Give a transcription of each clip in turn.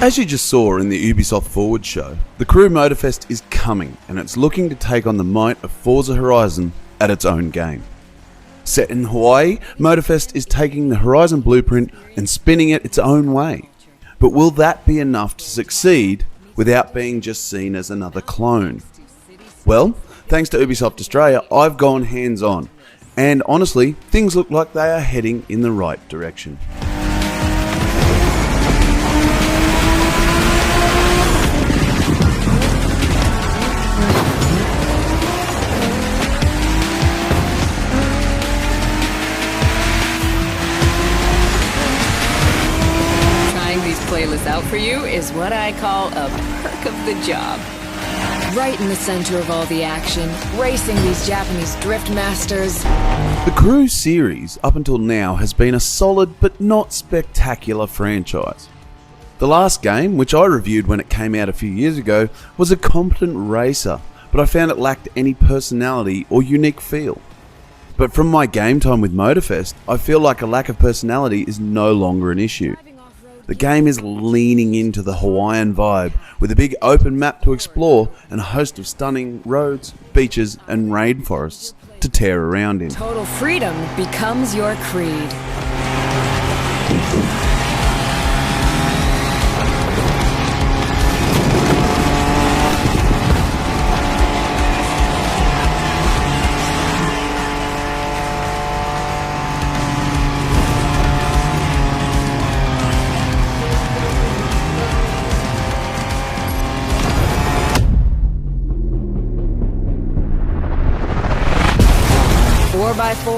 As you just saw in the Ubisoft Forward show, the Crew Motorfest is coming and it's looking to take on the might of Forza Horizon at its own game. Set in Hawaii, Motorfest is taking the Horizon blueprint and spinning it its own way. But will that be enough to succeed without being just seen as another clone? Well, thanks to Ubisoft Australia, I've gone hands-on, and honestly, things look like they are heading in the right direction. Playlist out for you is what I call a perk of the job. Right in the center of all the action, racing these Japanese drift masters. The Crew series, up until now, has been a solid but not spectacular franchise. The last game, which I reviewed when it came out a few years ago, was a competent racer, but I found it lacked any personality or unique feel. But from my game time with Motorfest, I feel like a lack of personality is no longer an issue. The game is leaning into the Hawaiian vibe with a big open map to explore and a host of stunning roads, beaches and rainforests to tear around in. Total freedom becomes your creed.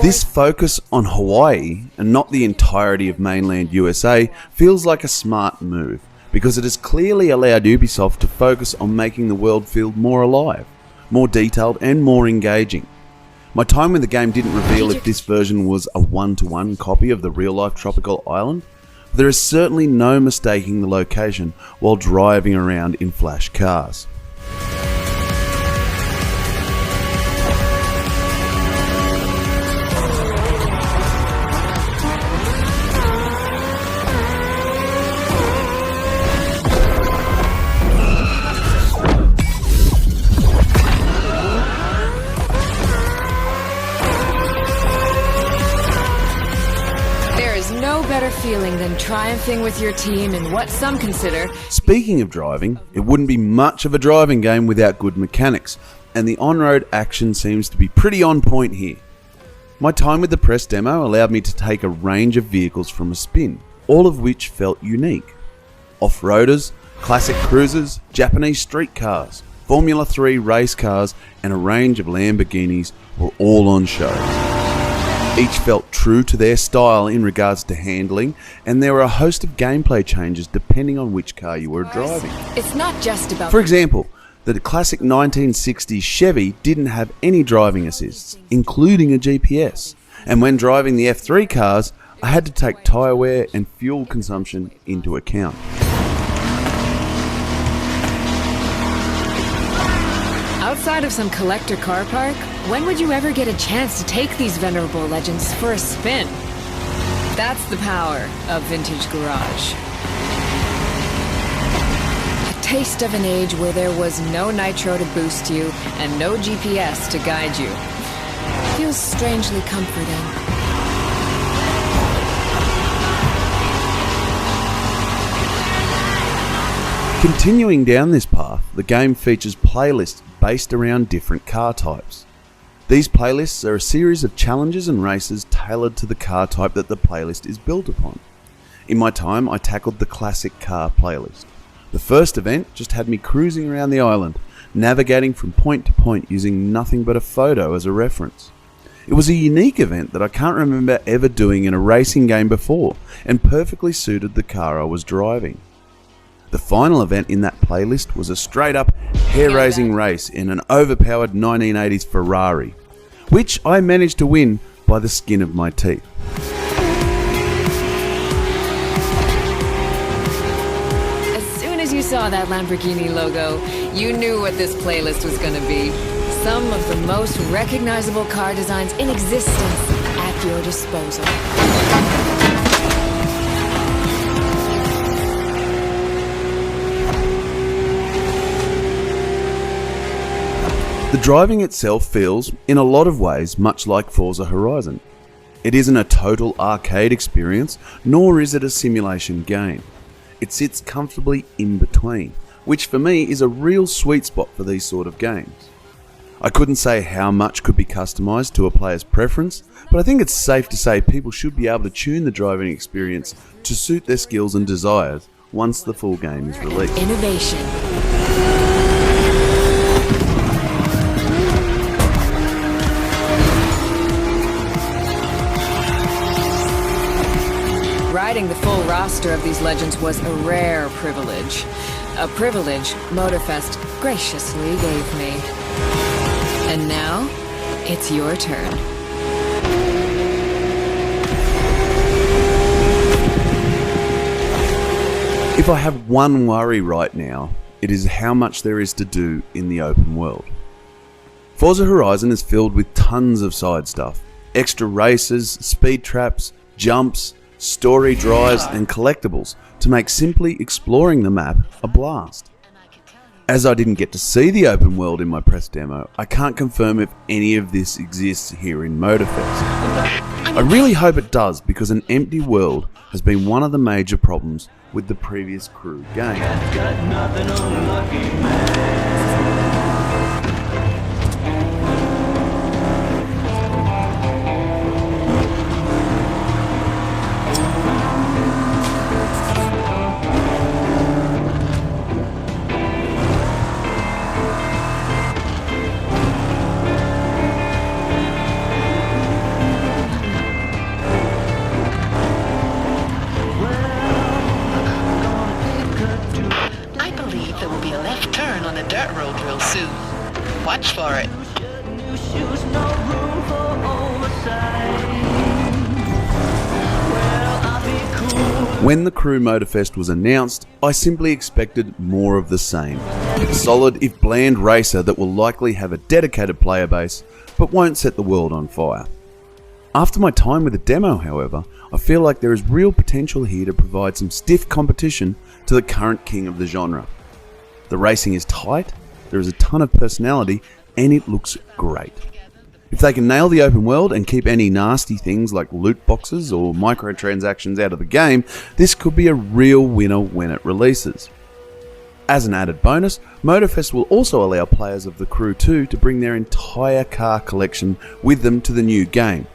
This focus on Hawaii, and not the entirety of mainland USA, feels like a smart move, because it has clearly allowed Ubisoft to focus on making the world feel more alive, more detailed and more engaging. My time with the game didn't reveal if this version was a one-to-one copy of the real-life tropical island. There is certainly no mistaking the location while driving around in flash cars. No better feeling than triumphing with your team in what some consider... Speaking of driving, it wouldn't be much of a driving game without good mechanics, and the on-road action seems to be pretty on point here. My time with the press demo allowed me to take a range of vehicles from a spin, all of which felt unique. Off-roaders, classic cruisers, Japanese street cars, Formula 3 race cars, and a range of Lamborghinis were all on show. Each felt true to their style in regards to handling, and there were a host of gameplay changes depending on which car you were driving. It's not just about... For example, the classic 1960s Chevy didn't have any driving assists, including a GPS, and when driving the F3 cars, I had to take tyre wear and fuel consumption into account. Outside of some collector car park, when would you ever get a chance to take these venerable legends for a spin? That's the power of Vintage Garage. A taste of an age where there was no nitro to boost you and no GPS to guide you. Feels strangely comforting. Continuing down this path, the game features playlists based around different car types. These playlists are a series of challenges and races tailored to the car type that the playlist is built upon. In my time, I tackled the classic car playlist. The first event just had me cruising around the island, navigating from point to point using nothing but a photo as a reference. It was a unique event that I can't remember ever doing in a racing game before, and perfectly suited the car I was driving. The final event in that playlist was a straight-up hair-raising race in an overpowered 1980s Ferrari, which I managed to win by the skin of my teeth. As soon as you saw that Lamborghini logo, you knew what this playlist was going to be. Some of the most recognizable car designs in existence at your disposal. The driving itself feels, in a lot of ways, much like Forza Horizon. It isn't a total arcade experience, nor is it a simulation game. It sits comfortably in between, which for me is a real sweet spot for these sort of games. I couldn't say how much could be customised to a player's preference, but I think it's safe to say people should be able to tune the driving experience to suit their skills and desires once the full game is released. Innovation. Riding the full roster of these legends was a rare privilege. A privilege Motorfest graciously gave me. And now, it's your turn. If I have one worry right now, it is how much there is to do in the open world. Forza Horizon is filled with tons of side stuff. Extra races, speed traps, jumps, story drives and collectibles to make simply exploring the map a blast. As I didn't get to see the open world in my press demo, I can't confirm if any of this exists here in Motorfest. I really hope it does, because an empty world has been one of the major problems with the previous Crew game. Dirt road real soon. Watch for it. When the Crew Motorfest was announced, I simply expected more of the same. A solid, if bland, racer that will likely have a dedicated player base, but won't set the world on fire. After my time with the demo, however, I feel like there is real potential here to provide some stiff competition to the current king of the genre. The racing is tight, there is a ton of personality, and it looks great. If they can nail the open world and keep any nasty things like loot boxes or microtransactions out of the game, this could be a real winner when it releases. As an added bonus, Motorfest will also allow players of the Crew 2 to bring their entire car collection with them to the new game,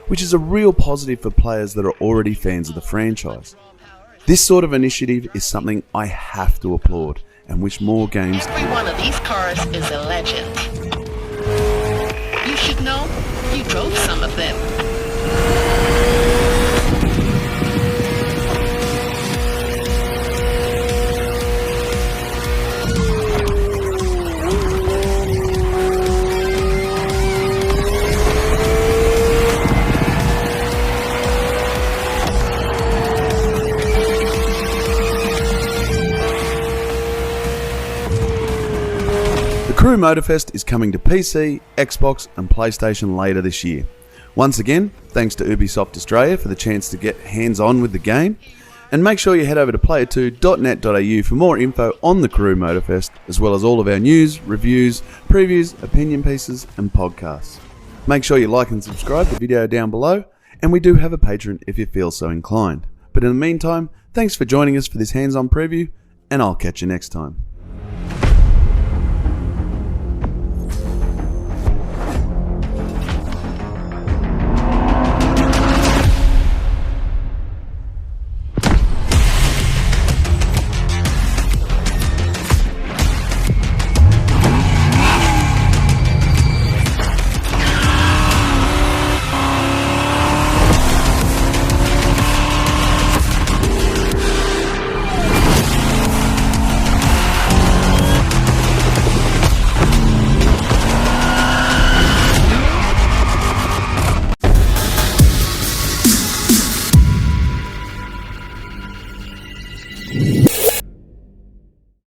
which is a real positive for players that are already fans of the franchise. This sort of initiative is something I have to applaud, and wish more games. Every one of these cars is a legend. You should know, you drove some of them. Crew Motorfest is coming to PC, Xbox and PlayStation later this year. Once again, thanks to Ubisoft Australia for the chance to get hands-on with the game, and make sure you head over to player2.net.au for more info on the Crew Motorfest, as well as all of our news, reviews, previews, opinion pieces and podcasts. Make sure you like and subscribe to the video down below, and we do have a Patreon if you feel so inclined. But in the meantime, thanks for joining us for this hands-on preview, and I'll catch you next time.